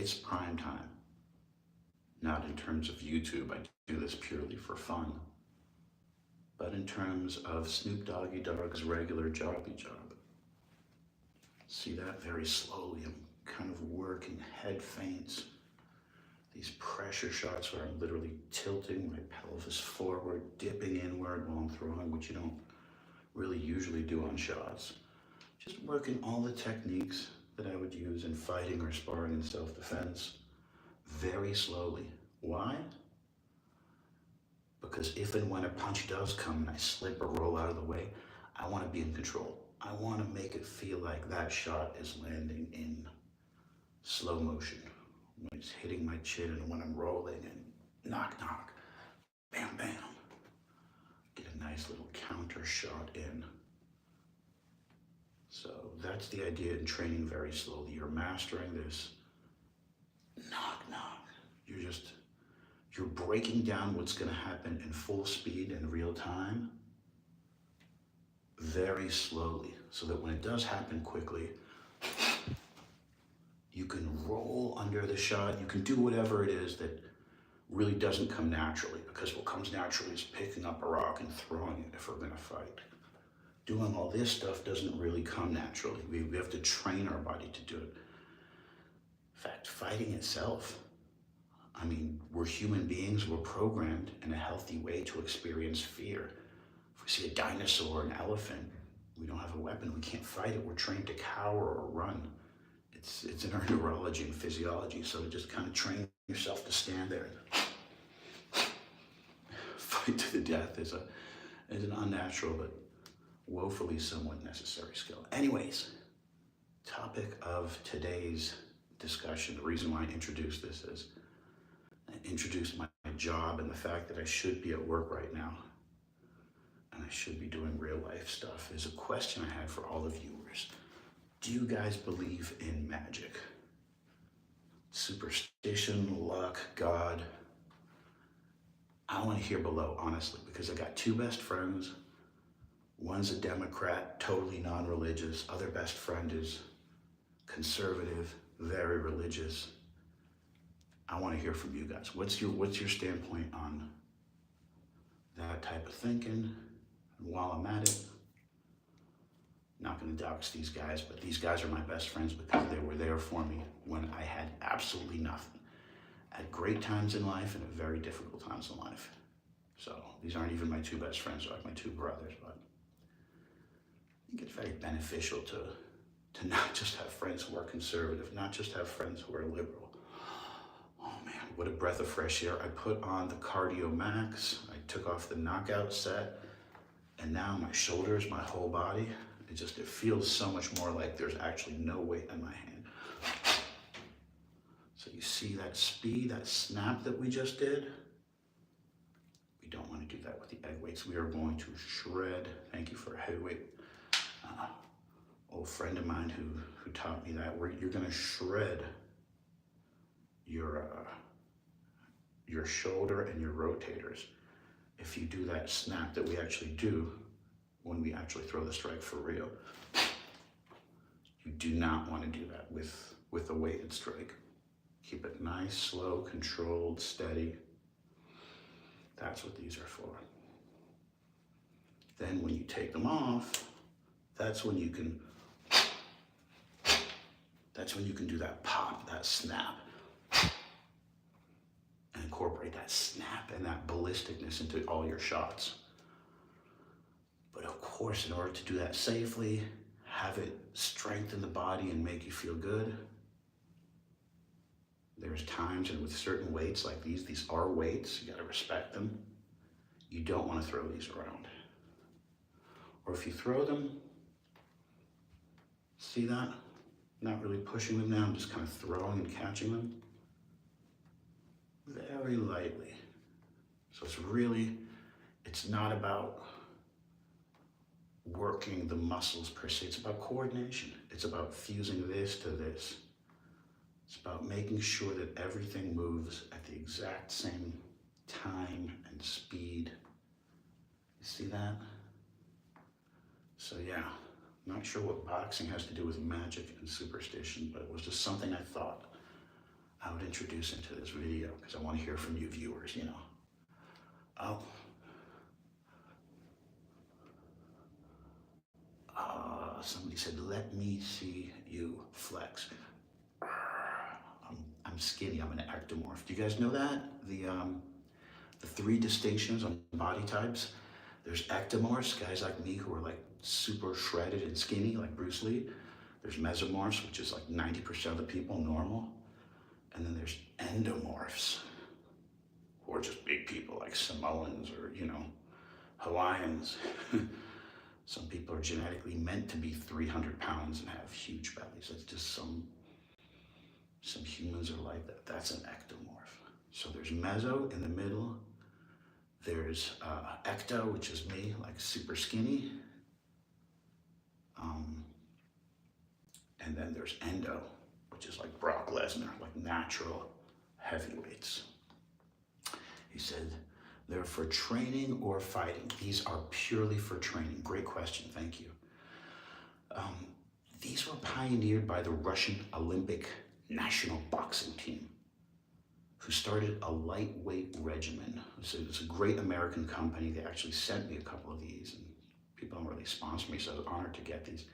it's prime time. Not in terms of YouTube, I do this purely for fun, but in terms of Snoop Doggy Dogg's regular jobby job. See that? Very slowly, I'm kind of working head feints, these pressure shots where I'm literally tilting my pelvis forward, dipping inward while I'm throwing, which you don't really usually do on shots. Just working all the techniques that I would use in fighting or sparring in self-defense very slowly. Why? Because if and when a punch does come and I slip or roll out of the way, I want to be in control. I want to make it feel like that shot is landing in slow motion. When it's hitting my chin and when I'm rolling and knock, knock, bam, bam. Get a nice little counter shot in. So that's the idea in training very slowly. You're mastering this knock, knock. You're breaking down what's going to happen in full speed in real time very slowly so that when it does happen quickly, you can roll under the shot. You can do whatever it is that really doesn't come naturally, because what comes naturally is picking up a rock and throwing it if we're going to fight. Doing all this stuff doesn't really come naturally. We have to train our body to do it. In fact, fighting itself, I mean, we're human beings, we're programmed in a healthy way to experience fear. If we see a dinosaur or an elephant, we don't have a weapon, we can't fight it, we're trained to cower or run. It's in our neurology and physiology, so to just kind of train yourself to stand there and fight to the death is an unnatural but woefully somewhat necessary skill. Anyways, topic of today's discussion, the reason why I introduced this is I introduced my job and the fact that I should be at work right now and I should be doing real life stuff is a question I had for all the viewers. Do you guys believe in magic? Superstition, luck, God? I want to hear below, honestly, because I got two best friends. One's a Democrat, totally non-religious. Other best friend is conservative, very religious. I want to hear from you guys. What's your standpoint on that type of thinking? And while I'm at it, I'm not going to dox these guys, but these guys are my best friends because they were there for me when I had absolutely nothing. At great times in life and at very difficult times in life. So these aren't even my two best friends, they're like my two brothers, but I think it's very beneficial to not just have friends who are conservative, not just have friends who are liberal. Oh man, what a breath of fresh air. I put on the Cardio Max, I took off the knockout set, and now my shoulders, my whole body, it feels so much more like there's actually no weight in my hand. So you see that speed, that snap that we just did? We don't want to do that with the egg weights. We are going to shred. Thank you for a heavyweight. Old friend of mine who taught me that. You're going to shred your shoulder and your rotators if you do that snap that we actually do when we actually throw the strike for real. You do not want to do that with a weighted strike. Keep it nice, slow, controlled, steady. That's what these are for. Then when you take them off, that's when you can do that pop, that snap, and incorporate that snap and that ballisticness into all your shots. But of course, in order to do that safely, have it strengthen the body and make you feel good, there's times, and with certain weights like these are weights, you gotta respect them. You don't wanna throw these around. Or if you throw them, see that? Not really pushing them down, just kind of throwing and catching them very lightly. So it's not about working the muscles per se, it's about coordination. It's about fusing this to this. It's about making sure that everything moves at the exact same time and speed. You see that? So yeah, I'm not sure what boxing has to do with magic and superstition, but it was just something I thought introduce into this video because I want to hear from you viewers, you know. Oh, somebody said, let me see you flex. I'm skinny, I'm an ectomorph. Do you guys know that? The three distinctions on body types. There's ectomorphs, guys like me who are like super shredded and skinny, like Bruce Lee. There's mesomorphs, which is like 90% of the people, normal. And then there's endomorphs, who are just big people like Samoans or, you know, Hawaiians. Some people are genetically meant to be 300 pounds and have huge bellies. It's just some humans are like that. That's an ectomorph. So there's meso in the middle. There's ecto, which is me, like super skinny. And then there's endo, which is like Brock Lesnar, like natural heavyweights. He said, they're for training or fighting. These are purely for training. Great question, thank you. These were pioneered by the Russian Olympic national boxing team, who started a lightweight regimen. So it's a great American company. They actually sent me a couple of these, and people don't really sponsor me, so I was honored to get these.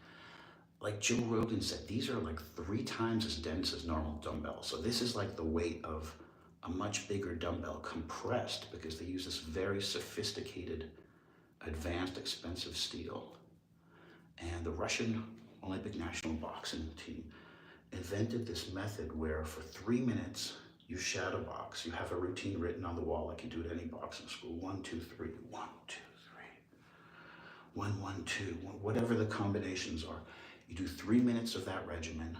Like Joe Rogan said, these are like 3 times as dense as normal dumbbells. So this is like the weight of a much bigger dumbbell compressed, because they use this very sophisticated, advanced, expensive steel. And the Russian Olympic national boxing team invented this method where for 3 minutes, you shadow box. You have a routine written on the wall like you do at any boxing school. 1, 2, 3, 1, 2, 3. 1, 1, 2, whatever the combinations are. You do 3 minutes of that regimen,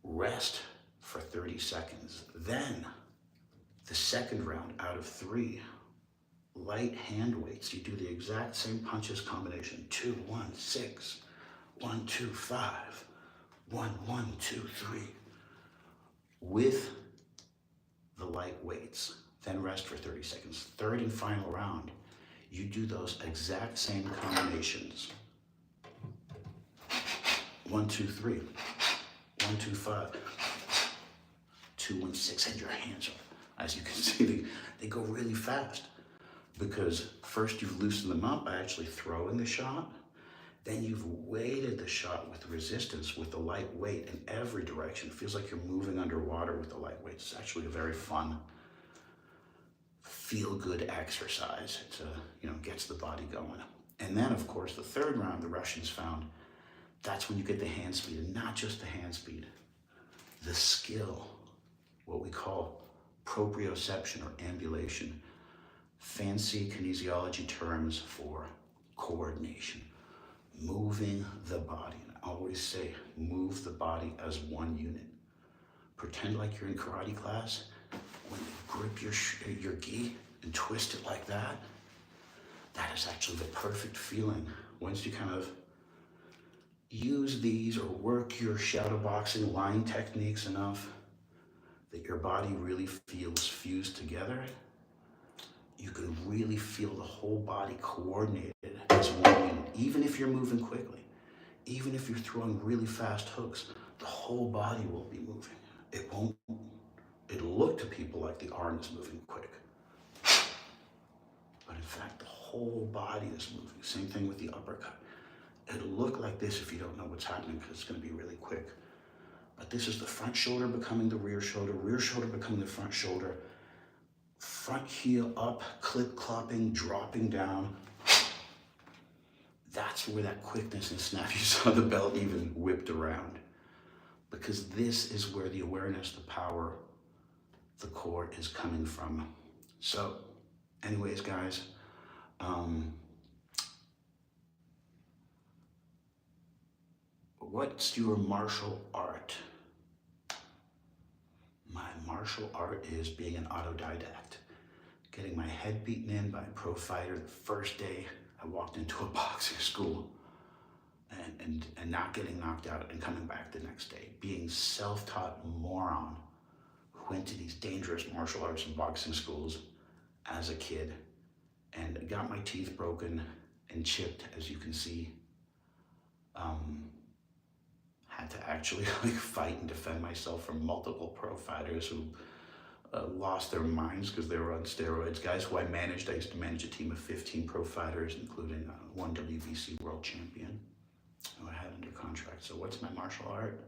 rest for 30 seconds. Then, the second round out of 3, light hand weights. You do the exact same punches combination. 2, 1, 6, 1, 2, 5, 1, 1, 2, 3. With the light weights, then rest for 30 seconds. Third and final round, you do those exact same combinations. 1, 2, 3, 1, 2, 5, 2, 1, 6, and your hands are, as you can see, they go really fast, because first you've loosened them up by actually throwing the shot, then you've weighted the shot with resistance with the light weight in every direction. It feels like you're moving underwater with the light weight. It's actually a very fun, feel-good exercise. It gets the body going. And then, of course, the third round, the Russians found, that's when you get the hand speed, and not just the hand speed, the skill, what we call proprioception or ambulation, fancy kinesiology terms for coordination, moving the body. And I always say, move the body as one unit. Pretend like you're in karate class. When you grip your gi and twist it like that, that is actually the perfect feeling. Once you kind of use these or work your shadow boxing line techniques enough that your body really feels fused together, you can really feel the whole body coordinated as one unit. Even if you're moving quickly, even if you're throwing really fast hooks, the whole body will be moving. It'll look to people like the arm is moving quick, but in fact, the whole body is moving. Same thing with the uppercut. It'll look like this if you don't know what's happening, because it's going to be really quick. But this is the front shoulder becoming the rear shoulder becoming the front shoulder, front heel up, clip-clopping, dropping down. That's where that quickness and snap, you saw the belt even whipped around. Because this is where the awareness, the power, the core is coming from. So, anyways, guys, what's your martial art? My martial art is being an autodidact, getting my head beaten in by a pro fighter the first day I walked into a boxing school, and not getting knocked out and coming back the next day. Being self-taught moron who went to these dangerous martial arts and boxing schools as a kid and got my teeth broken and chipped, as you can see. Had to actually fight and defend myself from multiple pro fighters who lost their minds because they were on steroids. Guys who I managed, I used to manage a team of 15 pro fighters, including one WBC world champion who I had under contract. So what's my martial art?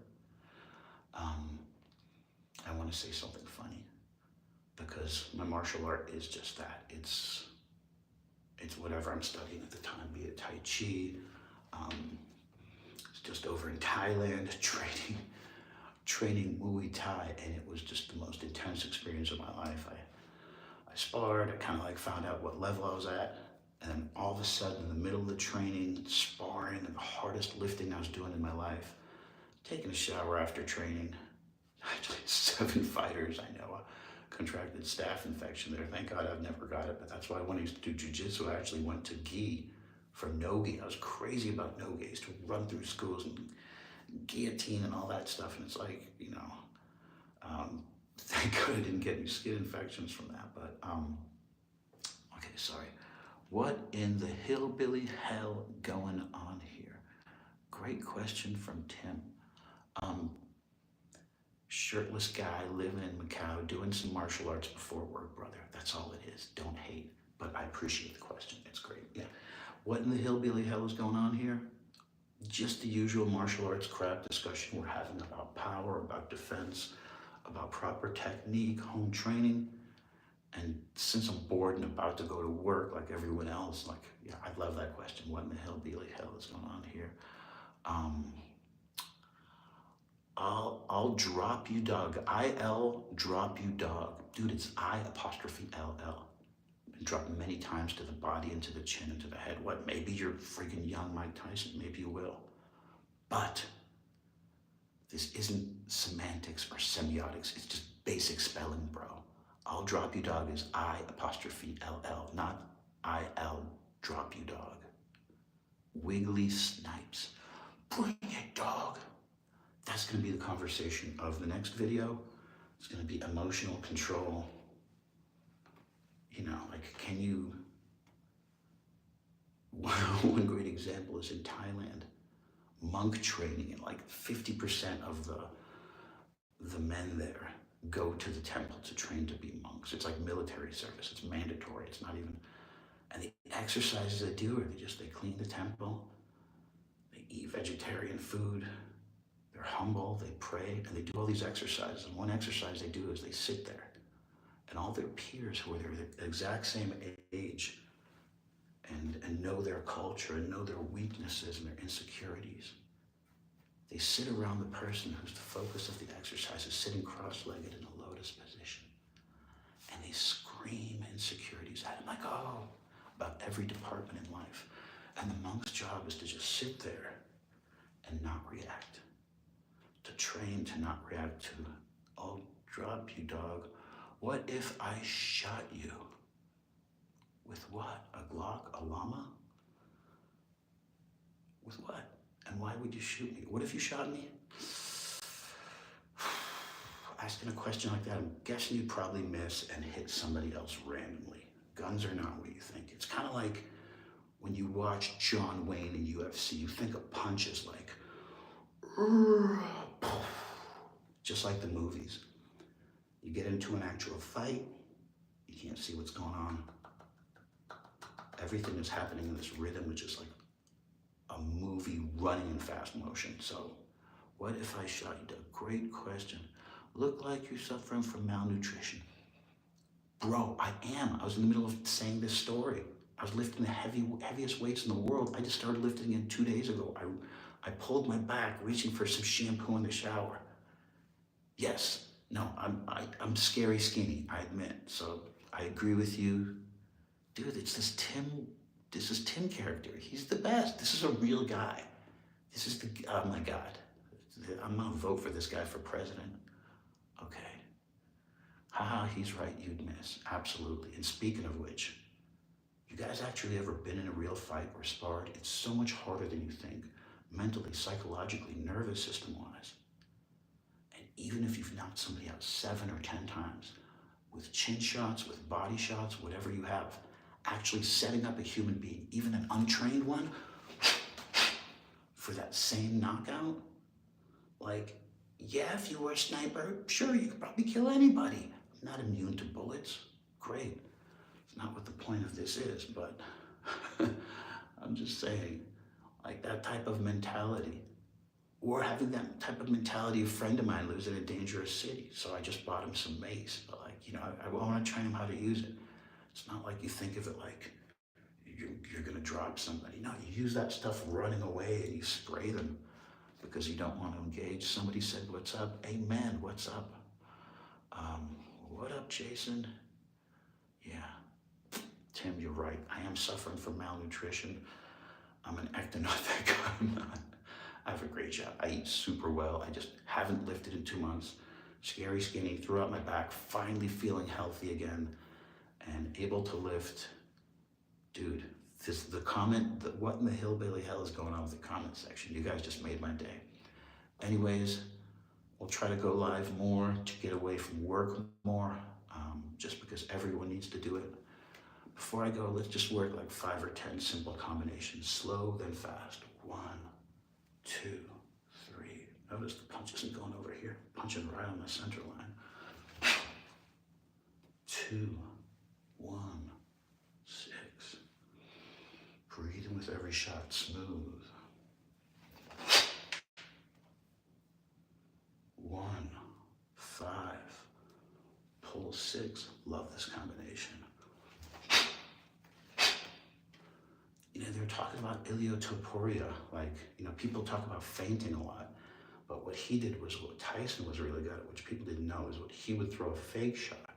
I want to say something funny because my martial art is just that. It's whatever I'm studying at the time, be it Tai Chi. It's just over in Thailand training Muay Thai, and it was just the most intense experience of my life. I sparred, I kind of like found out what level I was at, and then all of a sudden in the middle of the training, sparring, and the hardest lifting I was doing in my life, taking a shower after training, actually 7 fighters I know contracted staph infection there. Thank God I've never got it, but that's why when I used to do jujitsu, I actually went to gi for no-gi. I was crazy about no-gi. I used to run through schools and guillotine and all that stuff, and it's like, thank God I didn't get any skin infections from that, but, okay, sorry. What in the hillbilly hell going on here? Great question from Tim. Shirtless guy living in Macau doing some martial arts before work, brother. That's all it is. Don't hate, but I appreciate the question. It's great. Yeah. What in the hillbilly hell is going on here? Just the usual martial arts crap discussion we're having about power, about defense, about proper technique, home training. And since I'm bored and about to go to work like everyone else, yeah, I love that question. What in the hillbilly hell is going on here? I'll drop you, dog. IL drop you, dog. Dude, it's I''LL. Been dropped many times to the body, into the chin, into the head. What? Maybe you're freaking young Mike Tyson. Maybe you will. But this isn't semantics or semiotics. It's just basic spelling, bro. I'll drop you, dog is I''LL, not IL drop you, dog. Wiggly Snipes. Bring it, dog. That's going to be the conversation of the next video. It's going to be emotional control. Can you... One great example is in Thailand. Monk training, and 50% of the men there go to the temple to train to be monks. It's like military service. It's mandatory. It's not even... And the exercises they do are they clean the temple. They eat vegetarian food. They're humble, they pray, and they do all these exercises. And one exercise they do is they sit there, and all their peers who are their exact same age and know their culture and know their weaknesses and their insecurities, they sit around the person who's the focus of the exercise, is sitting cross-legged in a lotus position, and they scream insecurities at him about every department in life. And the monk's job is to just sit there and not react. To train to not react to, I'll drop you, dog. What if I shot you? With what? A Glock? A llama? With what? And why would you shoot me? What if you shot me? Asking a question like that, I'm guessing you'd probably miss and hit somebody else randomly. Guns are not what you think. It's kind of like when you watch John Wayne in UFC, you think of punches like, just like the movies. You get into an actual fight, you can't see what's going on. Everything is happening in this rhythm, which is like a movie running in fast motion. So, what if I shot you? Great question. Look like you're suffering from malnutrition. Bro, I am. I was in the middle of saying this story. I was lifting the heaviest weights in the world. I just started lifting it 2 days ago. I pulled my back, reaching for some shampoo in the shower. Yes, no, I'm scary skinny, I admit. So I agree with you. Dude, it's this Tim character. He's the best. This is a real guy. Oh my God. I'm gonna vote for this guy for president. Okay. Haha, he's right, you'd miss. Absolutely. And speaking of which, you guys actually ever been in a real fight or sparred? It's so much harder than you think. Mentally, psychologically, nervous system-wise. And even if you've knocked somebody out 7 or 10 times, with chin shots, with body shots, whatever you have, actually setting up a human being, even an untrained one, for that same knockout, yeah, if you were a sniper, sure, you could probably kill anybody. not immune to bullets. Great. It's not what the point of this is, but I'm just saying, like that type of mentality, or having that type of mentality. A friend of mine lives in a dangerous city, so I just bought him some mace. But like, I want to train him how to use it. It's not like you think of it like you're gonna drop somebody. No, you use that stuff running away and you spray them because you don't want to engage. Somebody said, "What's up?" Amen. What's up? What up, Jason? Yeah, Tim, you're right. I am suffering from malnutrition. I'm an ectomorphic. I'm not. I have a great job. I eat super well. I just haven't lifted in 2 months. Scary skinny, threw out my back, finally feeling healthy again and able to lift. Dude, the comment, what in the hillbilly hell is going on with the comment section? You guys just made my day. Anyways, we'll try to go live more to get away from work more, just because everyone needs to do it. Before I go, let's just work like 5 or 10 simple combinations. Slow, then fast. 1, 2, 3. Notice the punch isn't going over here. Punching right on the center line. 2, 1, 6. Breathing with every shot, smooth. 1, 5. Pull 6. Love this combination. They're talking about iliotopuria, like, people talk about fainting a lot, but what he did was what Tyson was really good at, which people didn't know, is what he would throw a fake shot,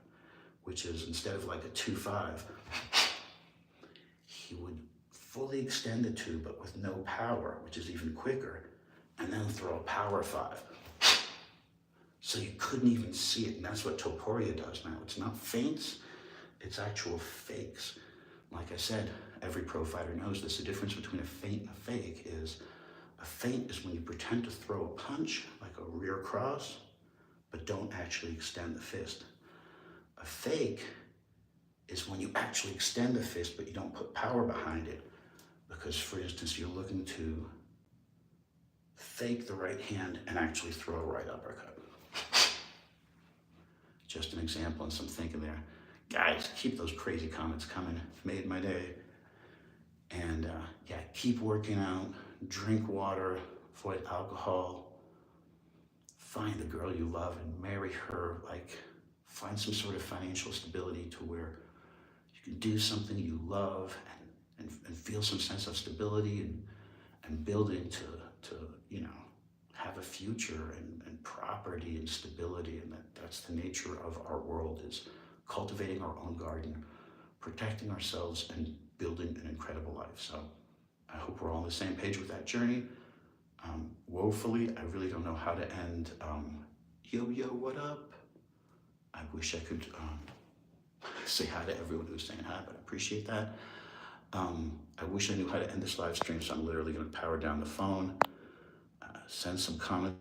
which is instead of like a 2-5, he would fully extend the 2, but with no power, which is even quicker, and then throw a power 5. So you couldn't even see it, and that's what topuria does now. It's not feints, it's actual fakes. Like I said, every pro fighter knows this. The difference between a feint and a fake is, a feint is when you pretend to throw a punch, like a rear cross, but don't actually extend the fist. A fake is when you actually extend the fist, but you don't put power behind it. Because, for instance, you're looking to fake the right hand and actually throw a right uppercut. Just an example and some thinking there. Guys, keep those crazy comments coming. Made my day. And yeah, keep working out, drink water, avoid alcohol, find the girl you love and marry her. Like, find some sort of financial stability to where you can do something you love and feel some sense of stability and building to have a future and property and stability. And that's the nature of our world, is cultivating our own garden, protecting ourselves, and building an incredible life. So I hope we're all on the same page with that journey. Woefully, I really don't know how to end yo, what up? I wish I could say hi to everyone who's saying hi, but I appreciate that. I wish I knew how to end this live stream, so I'm literally going to power down the phone, send some comments